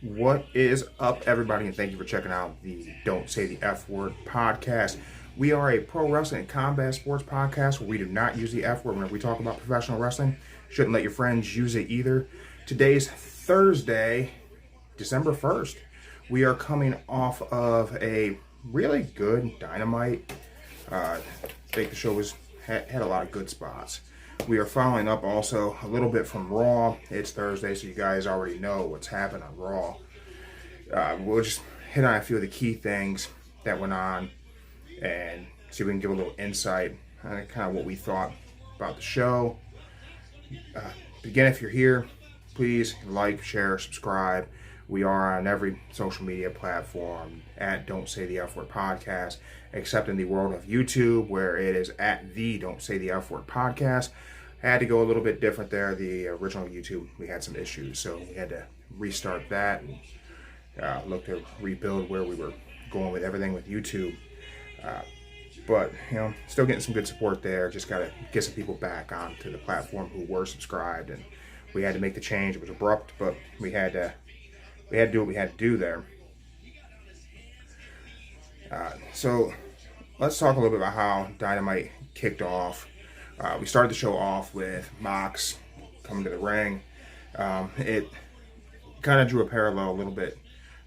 What is up, everybody, and thank you for checking out the Don't Say the F Word podcast. We are a pro wrestling and combat sports podcast where we do not use the F word whenever we talk about professional wrestling. Shouldn't let your friends use it either. Today's Thursday, December 1st. We are coming off of a really good Dynamite. I think the show had a lot of good spots. We are following up also a little bit from Raw. It's Thursday, so you guys already know what's happened on Raw. We'll just hit on a few of the key things that went on and see if we can give a little insight on kind of what we thought about the show. Again, if you're here, please like, share, subscribe. We are on every social media platform at Don't Say the F Word Podcast, except in the world of YouTube, where it is at the Don't Say the F Word Podcast. I had to go a little bit different there. The original YouTube, we had some issues, so we had to restart that and look to rebuild where we were going with everything with YouTube. But, still getting some good support there. Just got to get some people back onto the platform who were subscribed, and we had to make the change. It was abrupt, but we had to do what we had to do there. So let's talk a little bit about how Dynamite kicked off. We started the show off with Mox coming to the ring. It kind of drew a parallel a little bit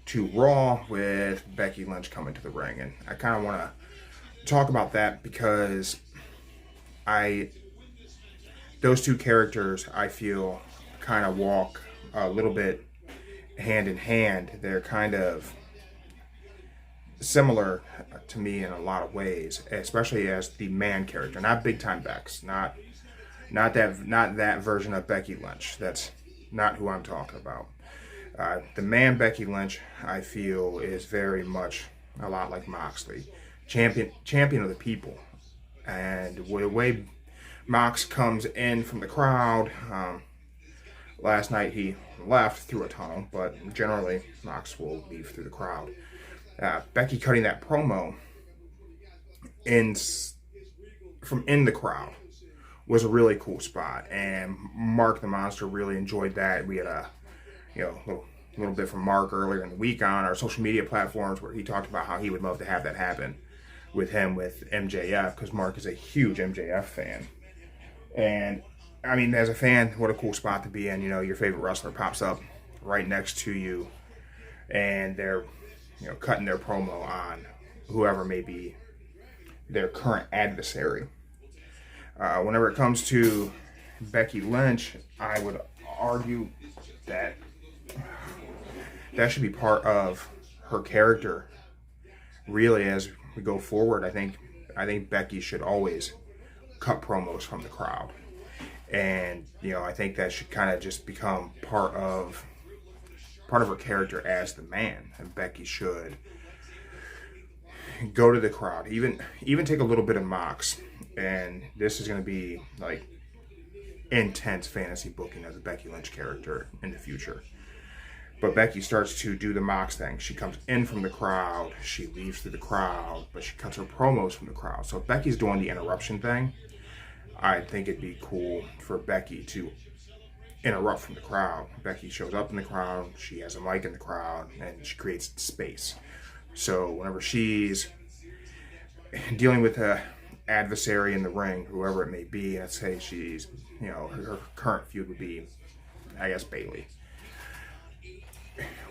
to Raw with Becky Lynch coming to the ring. And I kind of want to talk about that because those two characters, I feel, kind of walk a little bit hand in hand. They're kind of similar to me in a lot of ways, especially as the man character, not big time Bex, not that version of Becky Lynch. That's not who I'm talking about. The man Becky Lynch, I feel, is very much a lot like Moxley, champion of the people, and the way Mox comes in from the crowd. Last night he left through a tunnel, but generally Mox will leave through the crowd. Becky cutting that promo from in the crowd was a really cool spot, and Mark the Monster really enjoyed that. We had a little bit from Mark earlier in the week on our social media platforms where he talked about how he would love to have that happen with him with MJF, because Mark is a huge MJF fan. And I mean, as a fan, what a cool spot to be in. Your favorite wrestler pops up right next to you, and they're cutting their promo on whoever may be their current adversary. Whenever it comes to Becky Lynch, I would argue that should be part of her character. Really, as we go forward, I think Becky should always cut promos from the crowd. And, I think that should kind of just become part of her character as the man. And Becky should go to the crowd, even take a little bit of Mox. And this is going to be like intense fantasy booking of the Becky Lynch character in the future. But Becky starts to do the Mox thing. She comes in from the crowd, she leaves through the crowd, but she cuts her promos from the crowd. So if Becky's doing the interruption thing, I think it'd be cool for Becky to interrupt from the crowd. Becky shows up in the crowd, she has a mic in the crowd, and she creates space. So whenever she's dealing with an adversary in the ring, whoever it may be, let's say she's, her current feud would be, I guess, Bayley.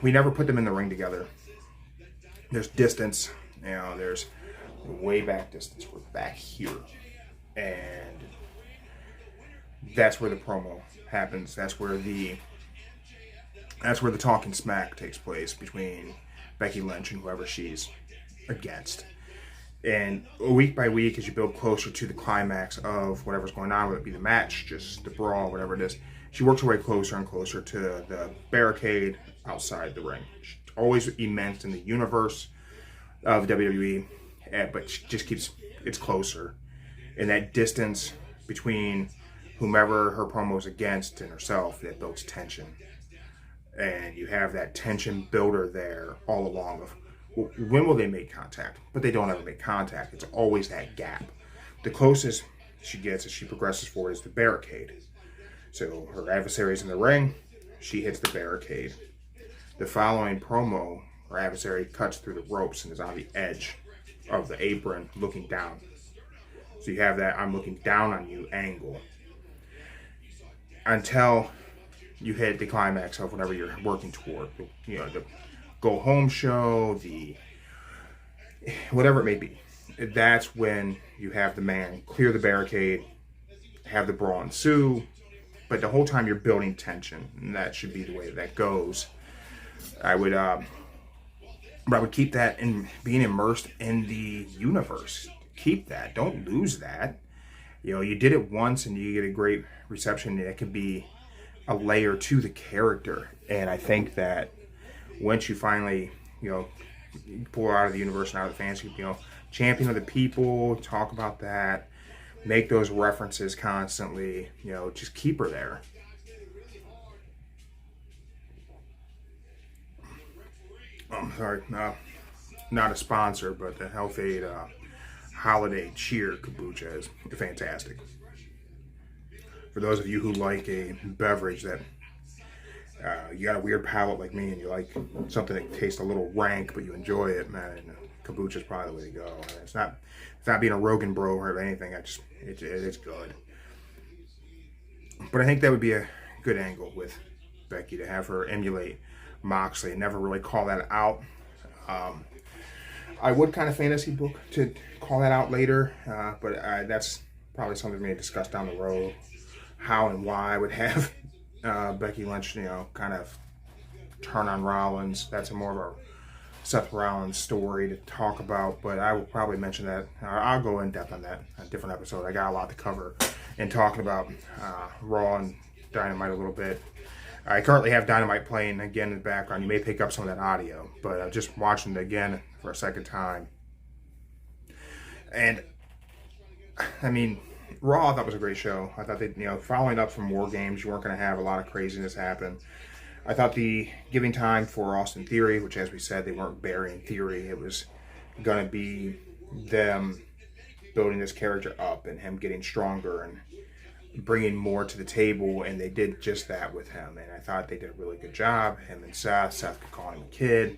We never put them in the ring together. There's distance, there's way back distance. We're back here. And that's where the promo happens. That's where the talking smack takes place between Becky Lynch and whoever she's against. And week by week, as you build closer to the climax of whatever's going on, whether it be the match, just the brawl, whatever it is, she works her way closer and closer to the barricade outside the ring. She's always immense in the universe of WWE, but she just it's closer. And that distance between whomever her promo is against and herself, that builds tension. And you have that tension builder there all along of, well, when will they make contact? But they don't ever make contact. It's always that gap. The closest she gets as she progresses forward is the barricade. So her adversary's in the ring, she hits the barricade. The following promo, our adversary cuts through the ropes and is on the edge of the apron looking down. So you have that I'm looking down on you angle until you hit the climax of whatever you're working toward. You know, the go home show, the whatever it may be. That's when you have the man clear the barricade, have the brawl ensue, but the whole time you're building tension, and that should be the way that goes. I would keep that in being immersed in the universe. Keep that. Don't lose that. You know, you did it once and you get a great reception. It can be a layer to the character. And I think that once you finally, you know, pull out of the universe and out of the fantasy, you know, champion of the people, talk about that, make those references constantly, you know, just keep her there. Sorry, not a sponsor, but the Health Aid Holiday Cheer kombucha is fantastic. For those of you who like a beverage that you got a weird palate like me and you like something that tastes a little rank but you enjoy it, man, kombucha is probably the way to go. And it's not being a Rogan bro or anything. It's good. But I think that would be a good angle with Becky to have her emulate Moxley and never really call that out. I would kind of fantasy book to call that out later, but that's probably something we may discuss down the road. How and why I would have Becky Lynch, you know, kind of turn on Rollins. That's more of a Seth Rollins story to talk about, but I will probably mention that. I'll go in depth on that in a different episode. I got a lot to cover in talking about Raw and Dynamite a little bit. I currently have Dynamite playing again in the background. You may pick up some of that audio, but I'm just watching it again for a second time. And, I mean, Raw I thought was a great show. I thought that, you know, following up from War Games, you weren't going to have a lot of craziness happen. I thought the giving time for Austin Theory, which, as we said, they weren't burying Theory. It was going to be them building this character up and him getting stronger and bringing more to the table, and they did just that with him. And I thought they did a really good job. Him and Seth calling him a kid,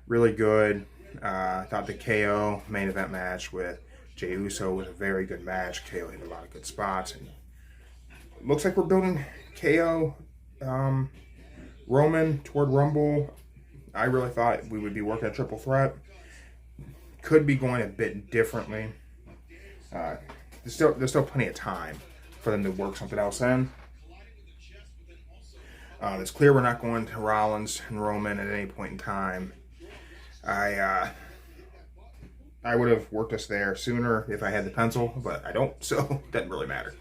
really good. I thought the KO main event match with Jey Uso was a very good match. KO hit a lot of good spots, and it looks like we're building KO Roman toward Rumble. I really thought we would be working a triple threat. Could be going a bit differently. There's still plenty of time for them to work something else in. It's clear we're not going to Rollins and Roman at any point in time. I would have worked us there sooner if I had the pencil, but I don't, so it doesn't really matter.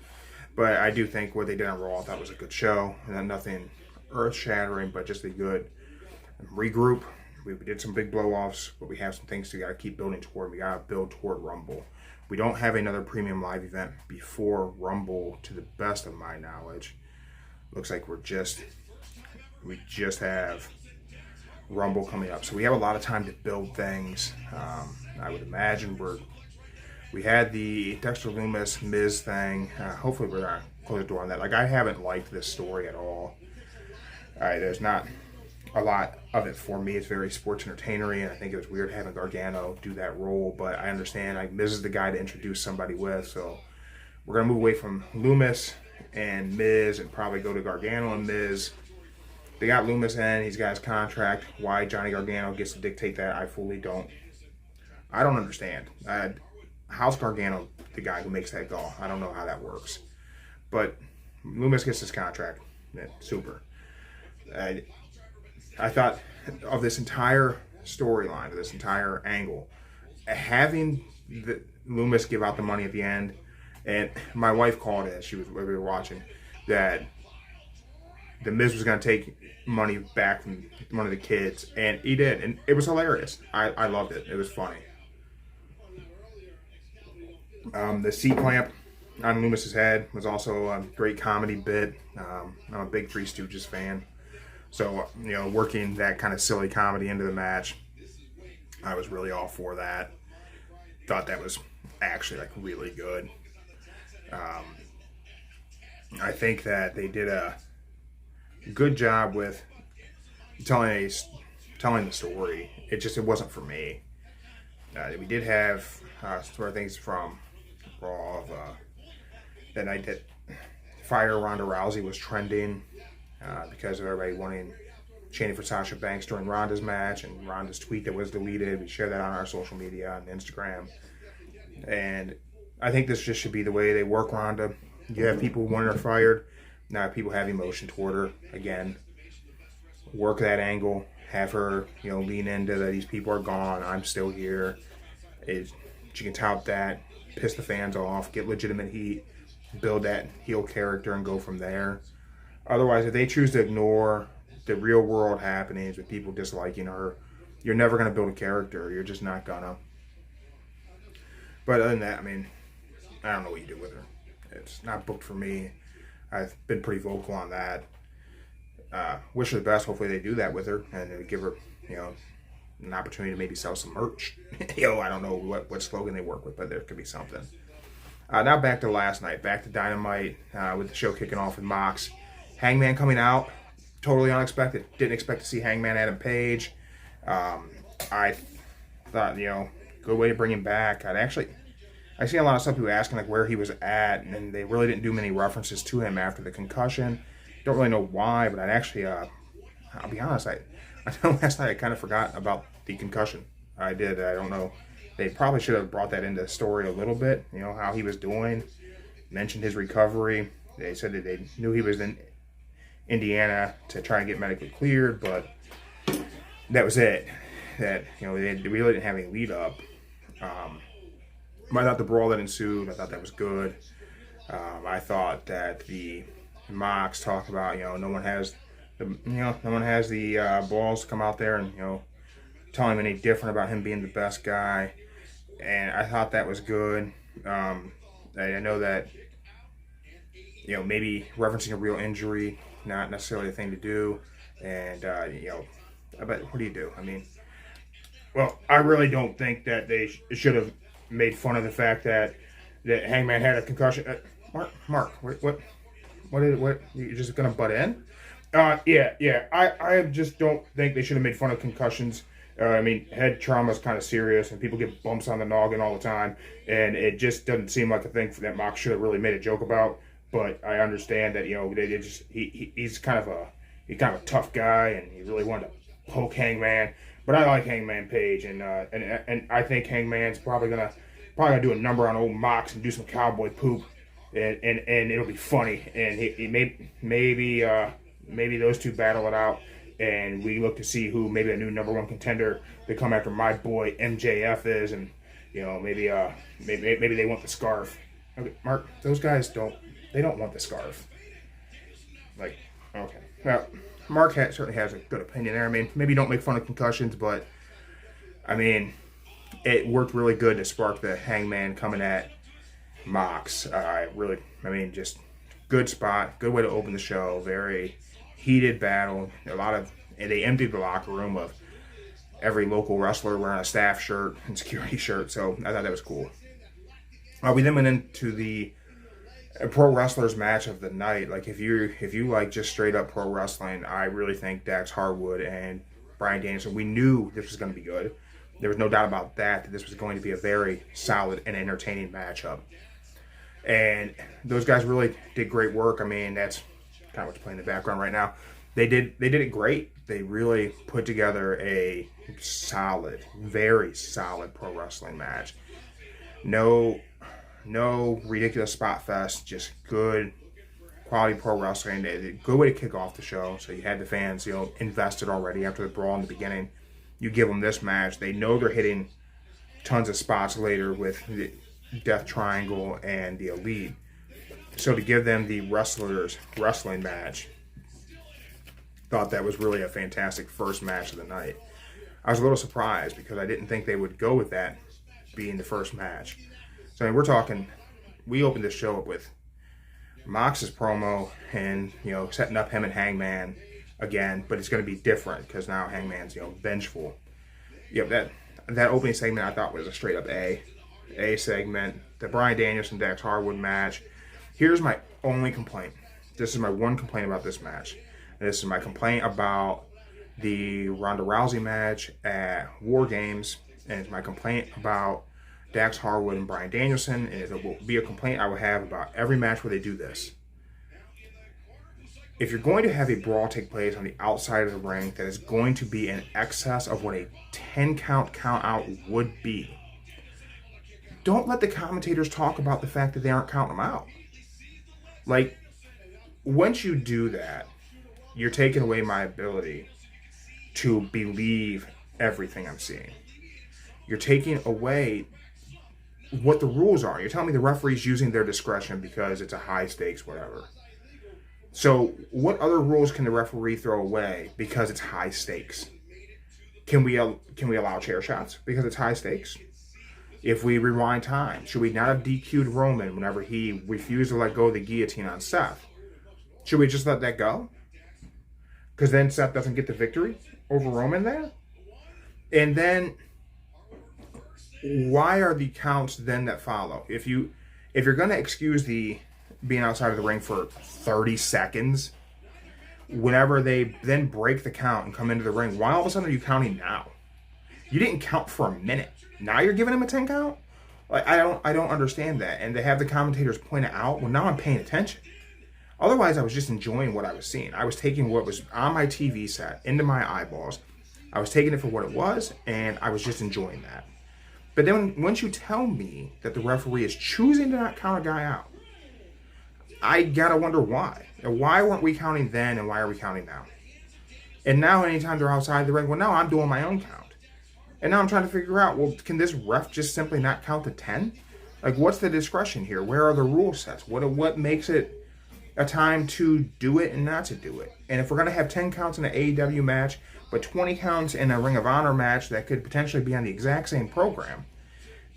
But I do think what they did on Raw, I thought was a good show. And nothing earth-shattering, but just a good regroup. We did some big blow-offs, but we have some things we got to keep building toward. We got to build toward Rumble. We don't have another premium live event before Rumble, to the best of my knowledge. Looks like we just have Rumble coming up. So we have a lot of time to build things. I would imagine we had the Dexter Lumis Miz thing. Hopefully we're going to close the door on that. Like, I haven't liked this story at all. There's not a lot of it for me. It's very sports entertainery, and I think it was weird having Gargano do that role, but I understand like Miz is the guy to introduce somebody with, so we're going to move away from Lumis and Miz and probably go to Gargano and Miz. They got Lumis in, he's got his contract. Why Johnny Gargano gets to dictate that, I fully don't. I don't understand. How's Gargano the guy who makes that call? I don't know how that works. But Lumis gets his contract. Yeah, super. I thought of this entire storyline, of this entire angle, having the Lumis give out the money at the end, and my wife called it as we were watching, that the Miz was going to take money back from one of the kids, and he did, and it was hilarious. I loved it. It was funny. The seat clamp on Lumis's head was also a great comedy bit. I'm a big Three Stooges fan. So, you know, working that kind of silly comedy into the match, I was really all for that. Thought that was actually, like, really good. I think that they did a good job with telling the story. It wasn't for me. We did have sort of things from Raw of that night that Fire Ronda Rousey was trending because of everybody chanting for Sasha Banks during Ronda's match, and Ronda's tweet that was deleted. We shared that on our social media on Instagram. And I think this just should be the way they work Ronda. You have people who want her fired. Now people have emotion toward her. Again, work that angle. Have her, lean into that these people are gone. I'm still here. She can tout that, piss the fans off, get legitimate heat, build that heel character, and go from there. Otherwise, if they choose to ignore the real world happenings with people disliking her, you're never going to build a character. You're just not gonna. But other than that, I don't know what you do with her. It's not booked for me. I've been pretty vocal on that. Wish her the best. Hopefully they do that with her and give her, an opportunity to maybe sell some merch. I don't know what slogan they work with, but there could be something. Now back to last night. Back to Dynamite with the show kicking off with Mox. Hangman coming out. Totally unexpected. Didn't expect to see Hangman Adam Page. I thought, good way to bring him back. I see a lot of stuff people asking where he was at, and they really didn't do many references to him after the concussion. Don't really know why, but I'll be honest, I know last night I kind of forgot about the concussion. I did. I don't know. They probably should have brought that into the story a little bit, how he was doing, mentioned his recovery. They said that they knew he was in Indiana to try and get medically cleared, but that was it. That, they really didn't have any lead up. I thought the brawl that ensued, I thought that was good. I thought that the Mox talked about, no one has the balls to come out there and, tell him any different about him being the best guy. And I thought that was good. I know that, maybe referencing a real injury, not necessarily a thing to do. And, but what do you do? Well, I really don't think that they should have made fun of the fact that Hangman had a concussion. Mark, what? You're just gonna butt in? Yeah. I just don't think they should have made fun of concussions. Head trauma is kind of serious, and people get bumps on the noggin all the time, and it just doesn't seem like a thing that Mox should have really made a joke about. But I understand that he's kind of a tough guy, and he really wanted to poke Hangman. But I like Hangman Page, and I think Hangman's probably gonna do a number on old Mox and do some cowboy poop, and it'll be funny. And he maybe those two battle it out, and we look to see who maybe a new number one contender to come after my boy MJF is, and maybe they want the scarf. Okay, Mark, those guys don't want the scarf. Okay, well. Mark certainly has a good opinion there. Maybe don't make fun of concussions, but it worked really good to spark the Hangman coming at Mox. Just good spot, good way to open the show. Very heated battle. And they emptied the locker room of every local wrestler wearing a staff shirt and security shirt. So I thought that was cool. We then went into the pro wrestlers match of the night. If you like just straight up pro wrestling, I really think Dax Harwood and Bryan Danielson, we knew this was going to be good. There was no doubt about that this was going to be a very solid and entertaining matchup. And those guys really did great work. That's kind of what's playing in the background right now. They did it great. They really put together a solid, very solid pro wrestling match. No ridiculous spot fest, just good quality pro wrestling. A good way to kick off the show. So you had the fans, invested already after the brawl in the beginning. You give them this match. They know they're hitting tons of spots later with the Death Triangle and the Elite. So to give them the wrestling match, thought that was really a fantastic first match of the night. I was a little surprised because I didn't think they would go with that being the first match. So we opened this show up with Mox's promo and, setting up him and Hangman again, but it's going to be different because now Hangman's, vengeful. That opening segment I thought was a straight up A segment. The Bryan Danielson Dax Harwood match. Here's my only complaint. This is my one complaint about this match. And this is my complaint about the Ronda Rousey match at War Games, and it's my complaint about Dax Harwood and Bryan Danielson, and it will be a complaint I will have about every match where they do this. If you're going to have a brawl take place on the outside of the ring that is going to be in excess of what a 10 count out would be, don't let the commentators talk about the fact that they aren't counting them out. Like, once you do that, you're taking away my ability to believe everything I'm seeing. You're taking away what the rules are. You're telling me the referee's using their discretion because it's a high stakes, whatever. So what other rules can the referee throw away because it's high stakes? Can we allow chair shots because it's high stakes? If we rewind time, should we not have DQ'd Roman whenever he refused to let go of the guillotine on Seth? Should we just let that go? Because then Seth doesn't get the victory over Roman there? And then why are the counts then that follow? If you're going to excuse the being outside of the ring for 30 seconds, whenever they then break the count and come into the ring, why all of a sudden are you counting now? You didn't count for a minute. Now you're giving him a 10 count? Like, I don't understand that. And to have the commentators point it out, well, now I'm paying attention. Otherwise, I was just enjoying what I was seeing. I was taking what was on my TV set into my eyeballs. I was taking it for what it was, and I was just enjoying that. But then once you tell me that the referee is choosing to not count a guy out, I gotta wonder why. And why weren't we counting then, and why are we counting now? And now anytime they're outside the ring, well, now I'm doing my own count. And now I'm trying to figure out, well, can this ref just simply not count to 10? Like, what's the discretion here? Where are the rule sets? What makes it a time to do it and not to do it? And if we're going to have 10 counts in an AEW match, but 20 counts in a Ring of Honor match that could potentially be on the exact same program,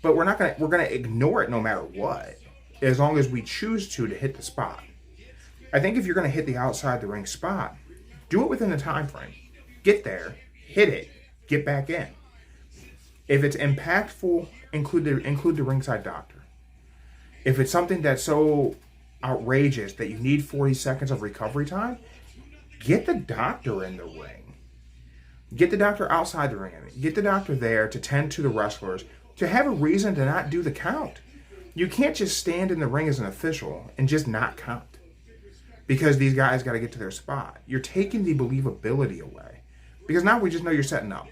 but we're going to ignore it no matter what, as long as we choose to hit the spot. I think if you're going to hit the outside the ring spot, do it within the time frame. Get there, hit it, get back in. If it's impactful, include the ringside doctor. If it's something that's so outrageous that you need 40 seconds of recovery time, get the doctor in the ring. Get the doctor outside the ring. Get the doctor there to tend to the wrestlers, to have a reason to not do the count. You can't just stand in the ring as an official and just not count because these guys got to get to their spot. You're taking the believability away because now we just know you're setting up.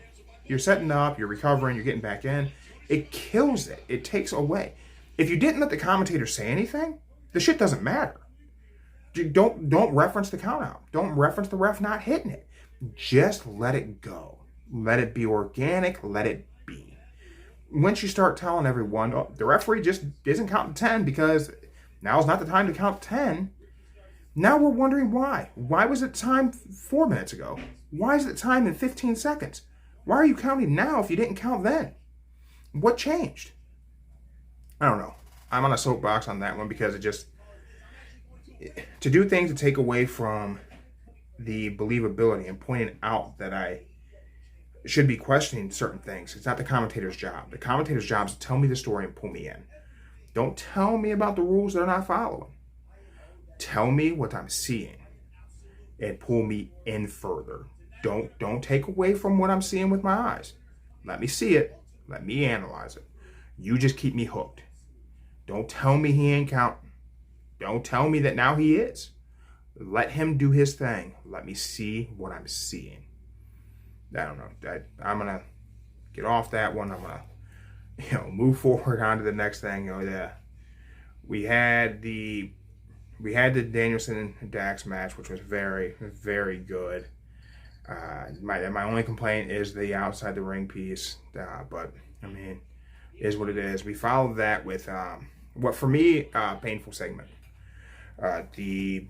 You're setting up, you're recovering, you're getting back in. It kills it. It takes away. If you didn't let the commentator say anything, the shit doesn't matter. Don't reference the count out. Don't reference the ref not hitting it. Just let it go. Let it be organic. Let it be. Once you start telling everyone, oh, the referee just isn't counting 10 because now's not the time to count 10, now we're wondering why. Why was it time 4 minutes ago? Why is it time in 15 seconds? Why are you counting now if you didn't count then? What changed? I don't know. I'm on a soapbox on that one because it just, to do things to take away from the believability and pointing out that I should be questioning certain things. It's not the commentator's job. The commentator's job is to tell me the story and pull me in. Don't tell me about the rules that are not following. Tell me what I'm seeing and pull me in further. Don't take away from what I'm seeing with my eyes. Let me see it. Let me analyze it. You just keep me hooked. Don't tell me he ain't counting. Don't tell me that now he is. Let him do his thing. Let me see what I'm seeing. I don't know. I'm going to get off that one. I'm going to, move forward on to the next thing. We had the Danielson and Dax match, which was very, very good. My only complaint is the outside the ring piece, but I mean, is what it is. We followed that with what for me painful segment. The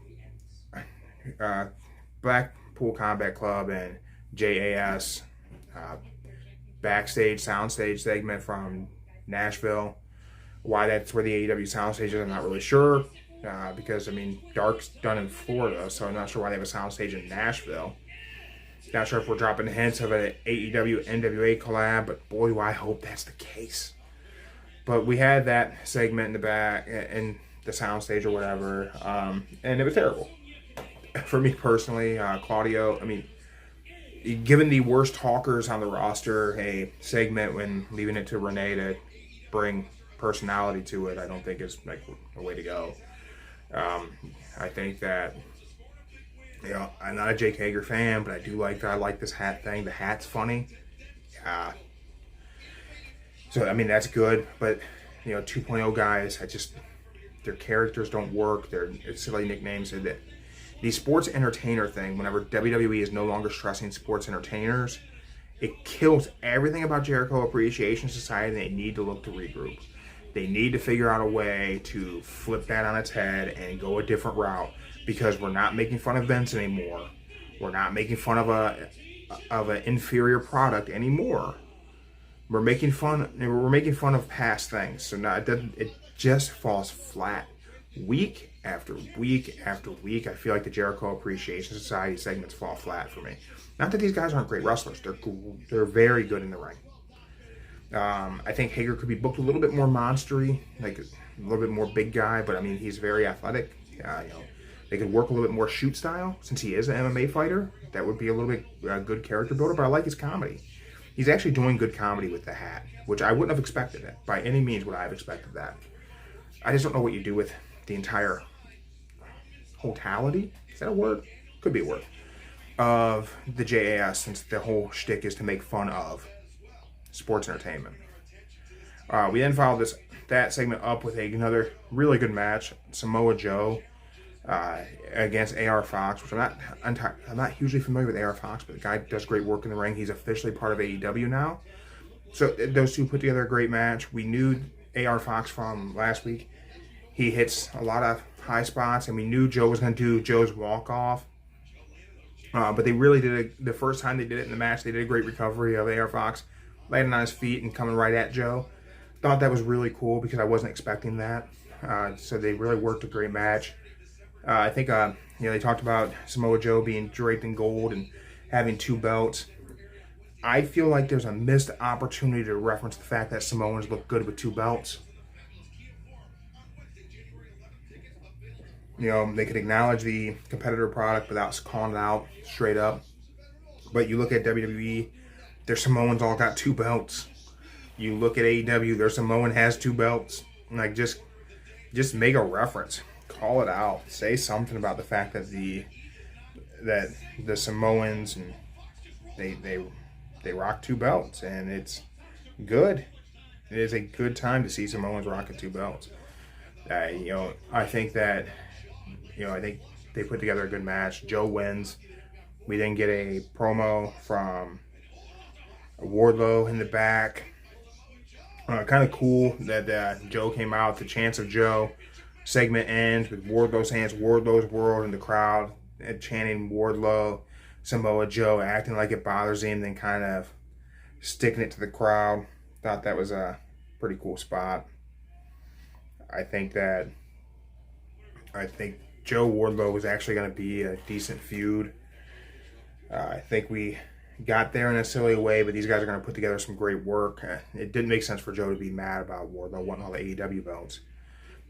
Blackpool Combat Club and JAS backstage soundstage segment from Nashville. Why that's where the AEW soundstage is, I'm not really sure. Because I mean, Dark's done in Florida, so I'm not sure why they have a soundstage in Nashville. Not sure if we're dropping hints of an AEW NWA collab, but boy, do I hope that's the case. But we had that segment in the back, in the soundstage or whatever, and it was terrible. For me personally, Claudio, I mean, given the worst talkers on the roster a segment when leaving it to Renee to bring personality to it, I don't think is like a way to go. I think that, I'm not a Jake Hager fan, but I like this hat thing. The hat's funny. So, I mean, that's good. But, 2.0 guys, their characters don't work. It's silly nicknames. The sports entertainer thing, whenever WWE is no longer stressing sports entertainers, it kills everything about Jericho Appreciation Society. They need to look to regroup. They need to figure out a way to flip that on its head and go a different route, because we're not making fun of Vince anymore. We're not making fun of an inferior product anymore. We're making fun of past things. So now it just falls flat week after week after week. I feel like the Jericho Appreciation Society segments fall flat for me. Not that these guys aren't great wrestlers. They're very good in the ring. I think Hager could be booked a little bit more monstery, like a little bit more big guy, but I mean, he's very athletic. They could work a little bit more shoot style, since he is an MMA fighter. That would be a little bit good character builder, but I like his comedy. He's actually doing good comedy with the hat, which I wouldn't have expected it. By any means would I have expected that. I just don't know what you do with the entire totality, is that a word? Could be a word, of the JAS, since the whole shtick is to make fun of sports entertainment. We then followed that segment up with another really good match, Samoa Joe against AR Fox, which I'm not hugely familiar with AR Fox, but the guy does great work in the ring. He's officially part of AEW now. So those two put together a great match. We knew AR Fox from last week. He hits a lot of high spots, and we knew Joe was going to do Joe's walk-off. But they really did it. The first time they did it in the match, they did a great recovery of AR Fox, landing on his feet and coming right at Joe. Thought that was really cool because I wasn't expecting that. So they really worked a great match. I think they talked about Samoa Joe being draped in gold and having 2 belts. I feel like there's a missed opportunity to reference the fact that Samoans look good with 2 belts. They could acknowledge the competitor product without calling it out straight up. But you look at WWE, their Samoans all got 2 belts. You look at AEW, their Samoan has 2 belts. Like, just make a reference. Call it out. Say something about the fact that the Samoans, and they rock 2 belts, and it's good. It is a good time to see Samoans rocking 2 belts. I think that I think they put together a good match. Joe wins. We then get a promo from Wardlow in the back. Kind of cool that Joe came out. The Chance of Joe segment ends with Wardlow's hands, Wardlow's world, and the crowd chanting Wardlow, Samoa Joe, acting like it bothers him, then kind of sticking it to the crowd. Thought that was a pretty cool spot. I think Joe Wardlow was actually going to be a decent feud. I think we got there in a silly way, but these guys are going to put together some great work. It didn't make sense for Joe to be mad about Wardlow wanting all the AEW belts.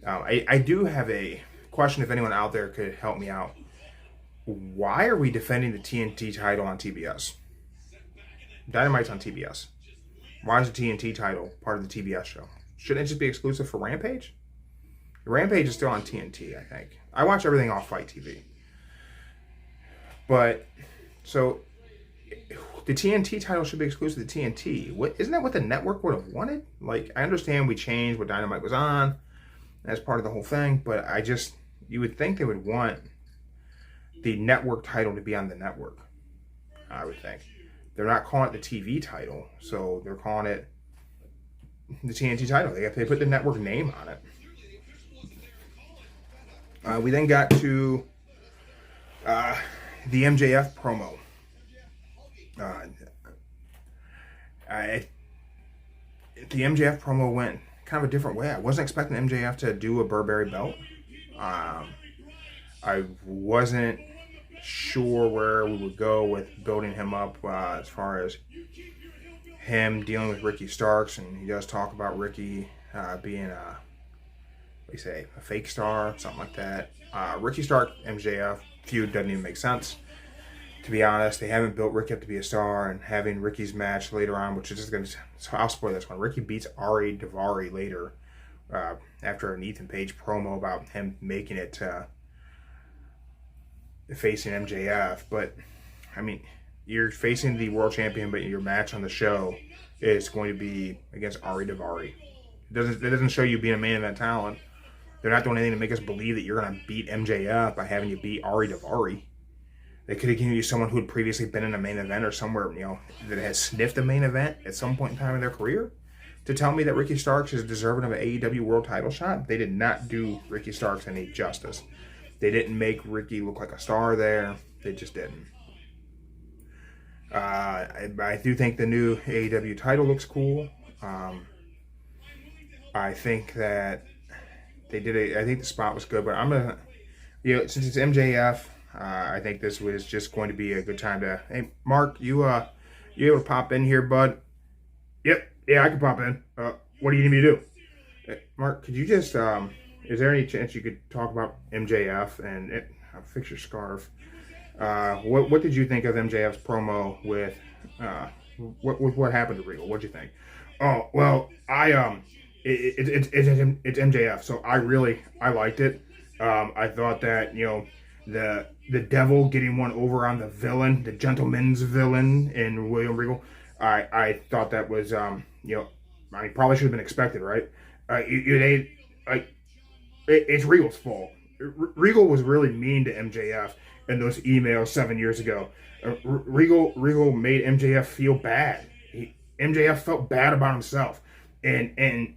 I do have a question, if anyone out there could help me out. Why are we defending the TNT title on TBS? Dynamite's on TBS. Why is the TNT title part of the TBS show? Shouldn't it just be exclusive for Rampage? Rampage is still on TNT, I think. I watch everything off Fight TV. But, so, the TNT title should be exclusive to TNT. Isn't that what the network would have wanted? Like, I understand we changed what Dynamite was on as part of the whole thing, but you would think they would want the network title to be on the network, I would think. They're not calling it the TV title, so they're calling it the TNT title. They put the network name on it. We then got to the MJF promo. The MJF promo went kind of a different way. I wasn't expecting MJF to do a Burberry belt. I wasn't sure where we would go with building him up as far as him dealing with Ricky Starks, and he does talk about Ricky being a fake star, something like that. Ricky Stark, MJF feud doesn't even make sense. to be honest, they haven't built Ricky up to be a star, and having Ricky's match later on, which is just going to, so I'll spoil this one. Ricky beats Ari Daivari later after an Ethan Page promo about him making it facing MJF. But, I mean, you're facing the world champion, but your match on the show is going to be against Ari Daivari. It doesn't show you being a main event talent. They're not doing anything to make us believe that you're going to beat MJF by having you beat Ari Daivari. They could have given you someone who had previously been in a main event or somewhere, that has sniffed a main event at some point in time in their career to tell me that Ricky Starks is deserving of an AEW world title shot. They did not do Ricky Starks any justice. They didn't make Ricky look like a star there. They just didn't. I do think the new AEW title looks cool. I think that they did I think the spot was good, but I'm gonna, since it's MJF, I think this was just going to be a good time to. Hey, Mark, you able to pop in here, bud? Yep, yeah, I can pop in. What do you need me to do? Mark, could you just is there any chance you could talk about MJF and fix your scarf? What did you think of MJF's promo with what happened to Regal? What'd you think? Oh, well, it's MJF, so I liked it. I thought that the devil getting one over on the villain, the gentleman's villain in William Regal. I thought that was probably should have been expected, right? It's Regal's fault. Regal was really mean to MJF in those emails 7 years ago. Regal made MJF feel bad. MJF felt bad about himself, and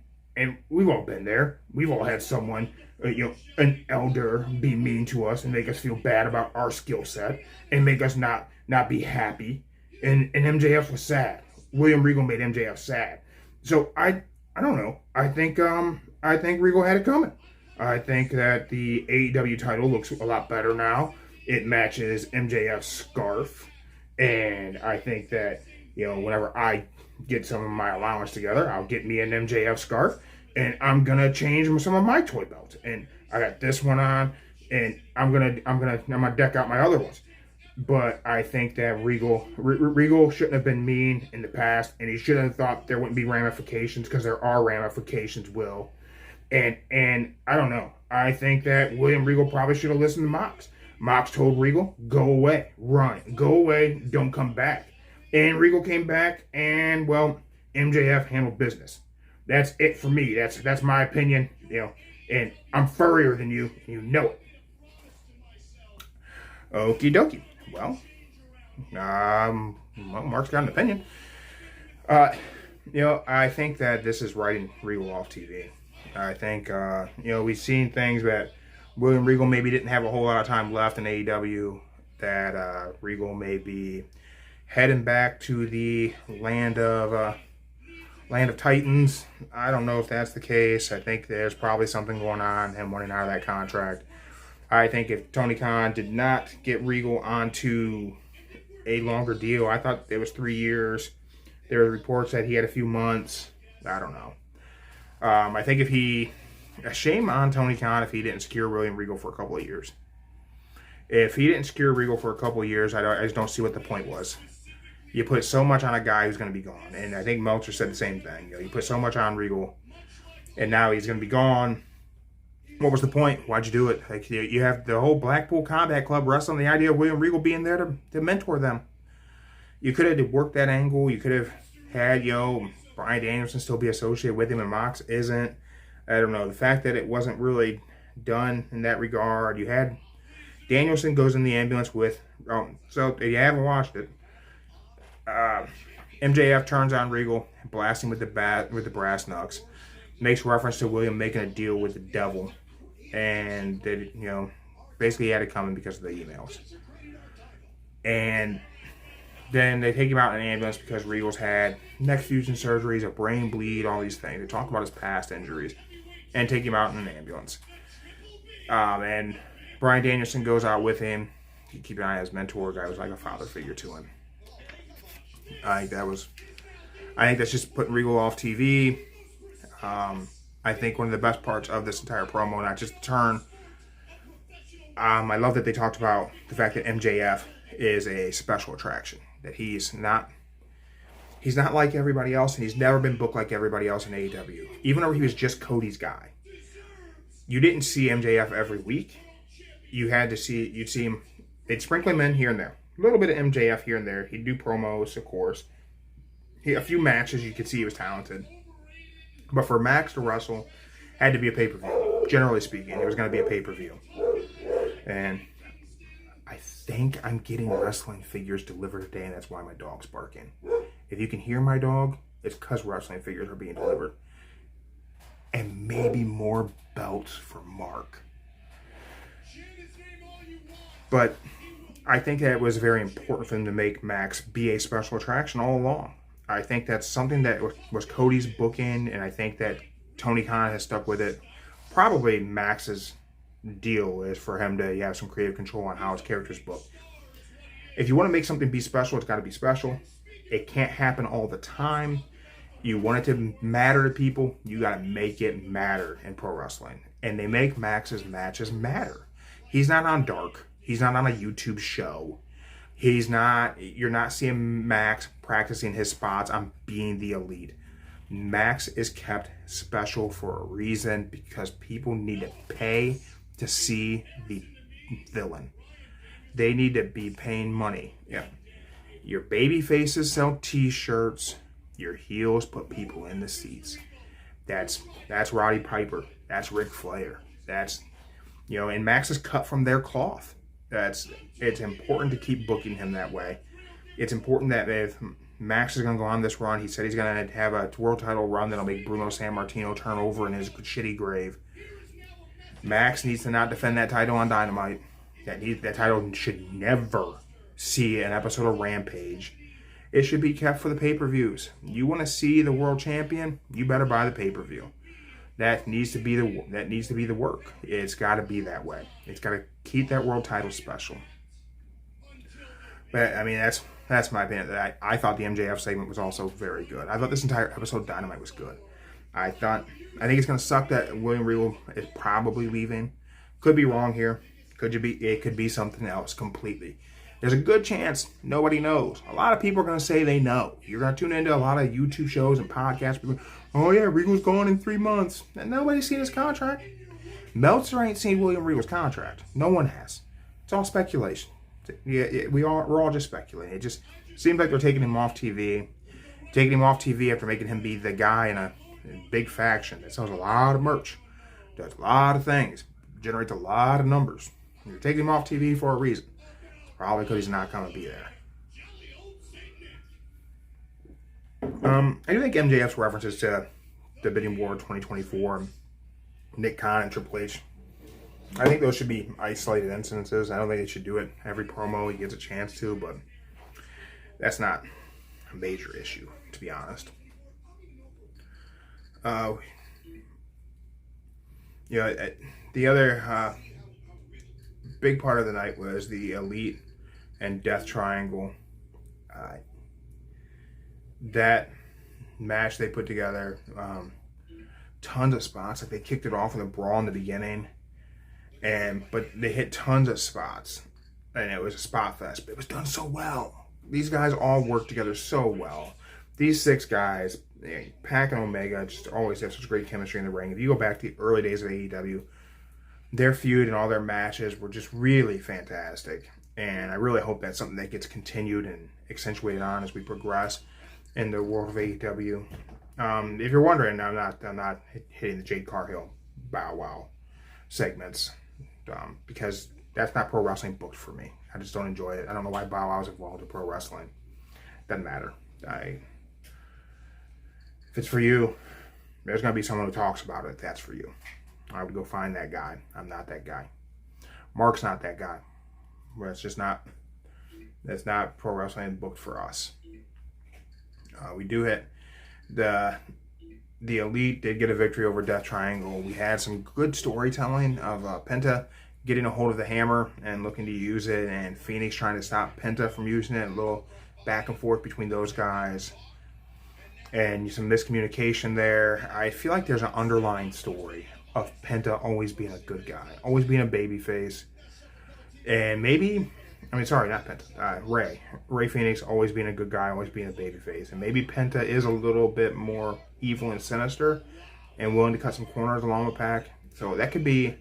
we've all been there. We've all had someone, an elder, be mean to us and make us feel bad about our skill set and make us not be happy. And MJF was sad. William Regal made MJF sad. So I don't know. I think Regal had it coming. I think that the AEW title looks a lot better now. It matches MJF's scarf, and I think that whenever I get some of my allowance together, I'll get me an MJF scarf, and I'm gonna change some of my toy belts. And I got this one on, and I'm gonna deck out my other ones. But I think that Regal shouldn't have been mean in the past, and he shouldn't have thought there wouldn't be ramifications, because there are ramifications, Will. And I don't know. I think that William Regal probably should have listened to Mox. Mox told Regal, go away, run, go away, don't come back. And Regal came back, and well, MJF handled business. That's it for me. That's my opinion. And I'm furrier than you. You know it. Okie dokie. Well, Mark's got an opinion. I think that this is writing Regal off TV. I think, we've seen things that William Regal maybe didn't have a whole lot of time left in AEW, that Regal may be heading back to the land of Titans. I don't know if that's the case. I think there's probably something going on, him wanting out of that contract. I think if Tony Khan did not get Regal onto a longer deal, I thought it was 3 years. There were reports that he had a few months. I don't know. I think a shame on Tony Khan if he didn't secure William Regal for a couple of years. If he didn't secure Regal for a couple of years, I just don't see what the point was. You put so much on a guy who's going to be gone. And I think Meltzer said the same thing. You put so much on Regal, and now he's going to be gone. What was the point? Why'd you do it? Like, you have the whole Blackpool Combat Club wrestling the idea of William Regal being there to mentor them. You could have worked that angle. You could have had, Bryan Danielson still be associated with him, and Mox isn't. I don't know. The fact that it wasn't really done in that regard. You had Danielson goes in the ambulance with. So if you haven't watched it, MJF turns on Regal, blasts him with the brass knucks, makes reference to William making a deal with the devil, and that basically he had it coming because of the emails. And then they take him out in an ambulance because Regal's had neck fusion surgeries, a brain bleed, all these things. They talk about his past injuries and take him out in an ambulance. And Bryan Danielson goes out with him. You keep an eye on his mentor. Guy was like a father figure to him. I think that's just putting Regal off TV. I think one of the best parts of this entire promo, not just the turn, I love that they talked about the fact that MJF is a special attraction. That he's not like everybody else, and he's never been booked like everybody else in AEW. Even though he was just Cody's guy. You didn't see MJF every week. You'd see him, they'd sprinkle him in here and there. A little bit of MJF here and there. He'd do promos, of course. A few matches, you could see he was talented. But for Max to wrestle, had to be a pay-per-view. Generally speaking, it was going to be a pay-per-view. And I think I'm getting wrestling figures delivered today, and that's why my dog's barking. If you can hear my dog, it's because wrestling figures are being delivered. And maybe more belts for Mark. But I think that it was very important for them to make Max be a special attraction all along. I think that's something that was Cody's booking, and I think that Tony Khan has stuck with it. Probably Max's deal is for him to have some creative control on how his character's booked. If you want to make something be special, it's got to be special. It can't happen all the time. You want it to matter to people, you got to make it matter in pro wrestling. And they make Max's matches matter. He's not on Dark. He's not on a YouTube show. You're not seeing Max practicing his spots on being the elite. Max is kept special for a reason because people need to pay to see the villain. They need to be paying money. Yeah. Your baby faces sell t-shirts. Your heels put people in the seats. That's Roddy Piper. That's Ric Flair. And Max is cut from their cloth. It's important to keep booking him that way. It's important that if Max is going to go on this run, he said he's going to have a world title run that'll make Bruno Sammartino turn over in his shitty grave. Max needs to not defend that title on Dynamite. That title should never see an episode of Rampage. It should be kept for the pay-per-views. You want to see the world champion? You better buy the pay-per-view. That needs to be the work. It's got to be that way. It's got to keep that world title special. But I mean, that's my opinion. I thought the MJF segment was also very good. I thought this entire episode of Dynamite was good. I think it's going to suck that William Regal is probably leaving. Could be wrong here. It could be something else completely. There's a good chance nobody knows. A lot of people are going to say they know. You're going to tune into a lot of YouTube shows and podcasts. People, oh yeah, Regal's gone in 3 months. And nobody's seen his contract. Meltzer ain't seen William Regal's contract. No one has. It's all speculation. Yeah, we're all just speculating. It just seems like they're taking him off TV. Taking him off TV after making him be the guy in a big faction that sells a lot of merch. Does a lot of things. Generates a lot of numbers. You're taking him off TV for a reason. Probably because he's not going to be there. I do think MJF's references to the Bidding War 2024, Nick Khan and Triple H, I think those should be isolated instances. I don't think they should do it every promo he gets a chance to, but that's not a major issue, to be honest. The other big part of the night was the Elite and Death Triangle. That match they put together, tons of spots. Like they kicked it off with a brawl in the beginning, but they hit tons of spots, and it was a spot fest. But it was done so well. These guys all work together so well. These 6 guys, Pac and Omega, just always have such great chemistry in the ring. If you go back to the early days of AEW, their feud and all their matches were just really fantastic. And I really hope that's something that gets continued and accentuated on as we progress in the world of AEW. If you're wondering, I'm not hitting the Jade Cargill Bow Wow segments because that's not pro wrestling booked for me. I just don't enjoy it. I don't know why Bow Wow's involved in pro wrestling. Doesn't matter. If it's for you, there's going to be someone who talks about it. That's for you. I would go find that guy. I'm not that guy. Mark's not that guy. Well, it's just not. That's not pro wrestling booked for us. We do hit the Elite did get a victory over Death Triangle. We had some good storytelling of Penta getting a hold of the hammer and looking to use it, and Phoenix trying to stop Penta from using it. A little back and forth between those guys, and some miscommunication there. I feel like there's an underlying story of Penta always being a good guy, always being a babyface, and maybe I mean, sorry, not Penta. Ray Phoenix always being a good guy, always being a babyface. And maybe Penta is a little bit more evil and sinister and willing to cut some corners along the pack. So that could be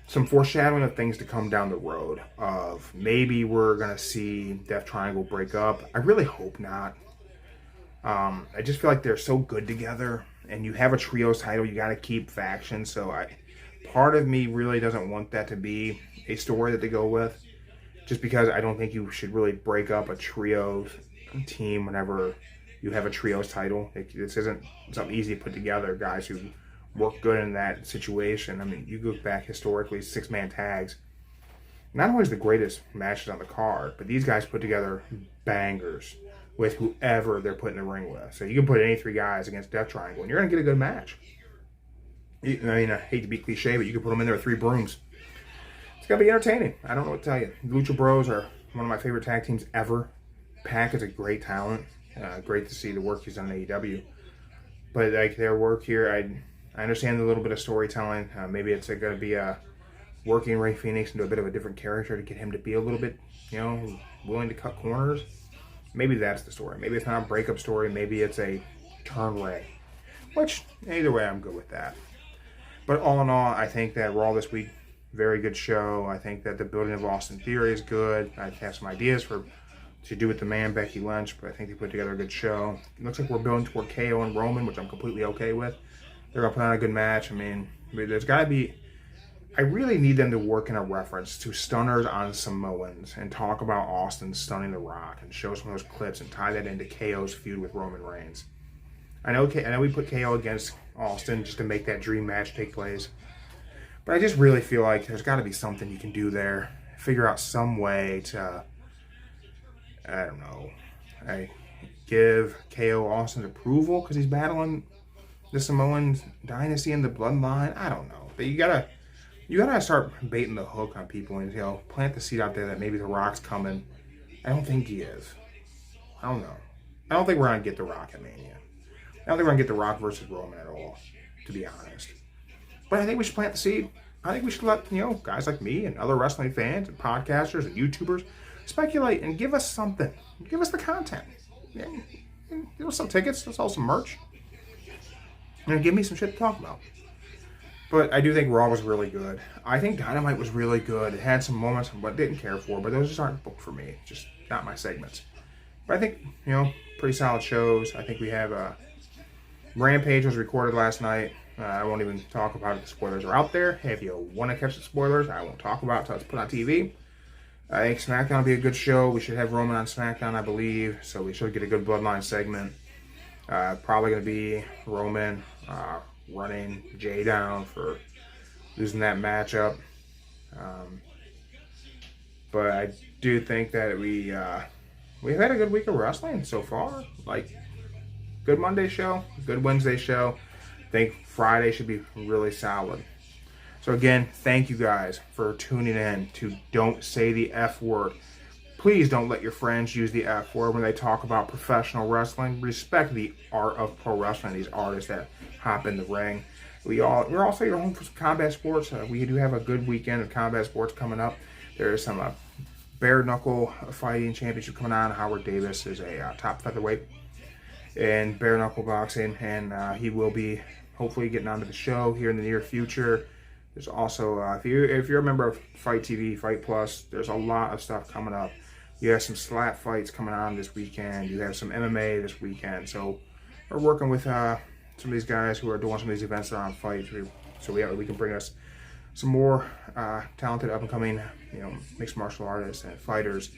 some foreshadowing of things to come down the road. Of maybe we're going to see Death Triangle break up. I really hope not. I just feel like they're so good together. And you have a trios title, you got to keep factions. So part of me really doesn't want that to be a story that they go with. Just because I don't think you should really break up a trios team whenever you have a trios title. This isn't something easy to put together. Guys who work good in that situation. I mean, you go back historically, 6-man tags. Not always the greatest matches on the card, but these guys put together bangers with whoever they're put in the ring with. So you can put any 3 guys against Death Triangle, and you're going to get a good match. I mean, I hate to be cliche, but you can put them in there with 3 brooms. It's going to be entertaining. I don't know what to tell you. Lucha Bros are one of my favorite tag teams ever. Pac is a great talent. Great to see the work he's done in AEW. But like their work here, I understand a little bit of storytelling. Maybe it's going to be working Ray Phoenix into a bit of a different character to get him to be a little bit, willing to cut corners. Maybe that's the story. Maybe it's not a breakup story. Maybe it's a turn Ray. Which, either way, I'm good with that. But all in all, I think that Raw this week, very good show. I think that the building of Austin Theory is good. I have some ideas to do with the man, Becky Lynch, but I think they put together a good show. It looks like we're building toward KO and Roman, which I'm completely okay with. They're going to put on a good match. I mean, there's got to be... I really need them to work in a reference to stunners on Samoans and talk about Austin stunning The Rock and show some of those clips and tie that into KO's feud with Roman Reigns. I know we put KO against Austin just to make that dream match take place. But I just really feel like there's got to be something you can do there. Figure out some way to, I don't know, give KO Austin's approval because he's battling the Samoan dynasty and the bloodline. I don't know. But you gotta start baiting the hook on people and plant the seed out there that maybe The Rock's coming. I don't think he is. I don't know. I don't think we're gonna get The Rock at Mania. I don't think we're gonna get The Rock versus Roman at all, to be honest. But I think we should plant the seed. I think we should let guys like me and other wrestling fans and podcasters and YouTubers speculate and give us something. Give us the content. Give us some tickets. Let's sell some merch. And give me some shit to talk about. But I do think Raw was really good. I think Dynamite was really good. It had some moments I didn't care for, but those just aren't booked for me. Just not my segments. But I think, pretty solid shows. I think we have Rampage was recorded last night. I won't even talk about it. The spoilers are out there. If you want to catch the spoilers, I won't talk about it until it's put on TV. I think SmackDown will be a good show. We should have Roman on SmackDown, I believe. So we should get a good Bloodline segment. Probably going to be Roman running Jay down for losing that matchup. But I do think that we've had a good week of wrestling so far. Like, good Monday show, good Wednesday show. I think Friday should be really solid. So again, thank you guys for tuning in to Don't Say the F Word. Please don't let your friends use the F word when they talk about professional wrestling. Respect the art of pro wrestling, these artists that hop in the ring. We're also your home for some combat sports. We do have a good weekend of combat sports coming up. There is some bare knuckle fighting championship coming on. Howard Davis is a top featherweight in bare knuckle boxing, and he will be hopefully getting onto the show here in the near future. There's also, if you're a member of Fight TV, Fight Plus, there's a lot of stuff coming up. You have some slap fights coming on this weekend. You have some MMA this weekend. So we're working with some of these guys who are doing some of these events that are on Fight, so we can bring us some more talented up-and-coming, mixed martial artists and fighters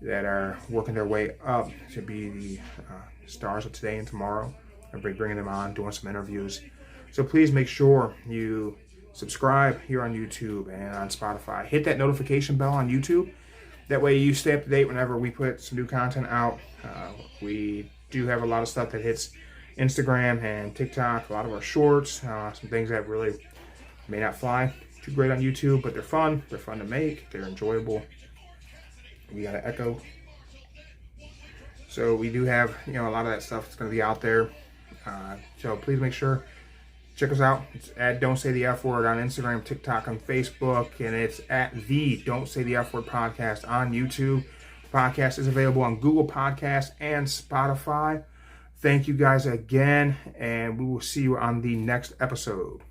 that are working their way up to be the stars of today and tomorrow. And bringing them on, doing some interviews. So please make sure you subscribe here on YouTube and on Spotify. Hit that notification bell on YouTube. That way you stay up to date whenever we put some new content out. We do have a lot of stuff that hits Instagram and TikTok, a lot of our shorts, some things that really may not fly too great on YouTube, but they're fun. They're fun to make. They're enjoyable. We got an echo. So we do have, a lot of that stuff that's going to be out there. So please make sure Check us out. It's at Don't Say the F Word on Instagram, TikTok, and Facebook. And it's at the Don't Say the F Word podcast on YouTube. The podcast is available on Google Podcasts and Spotify. Thank you guys again, and we will see you on the next episode.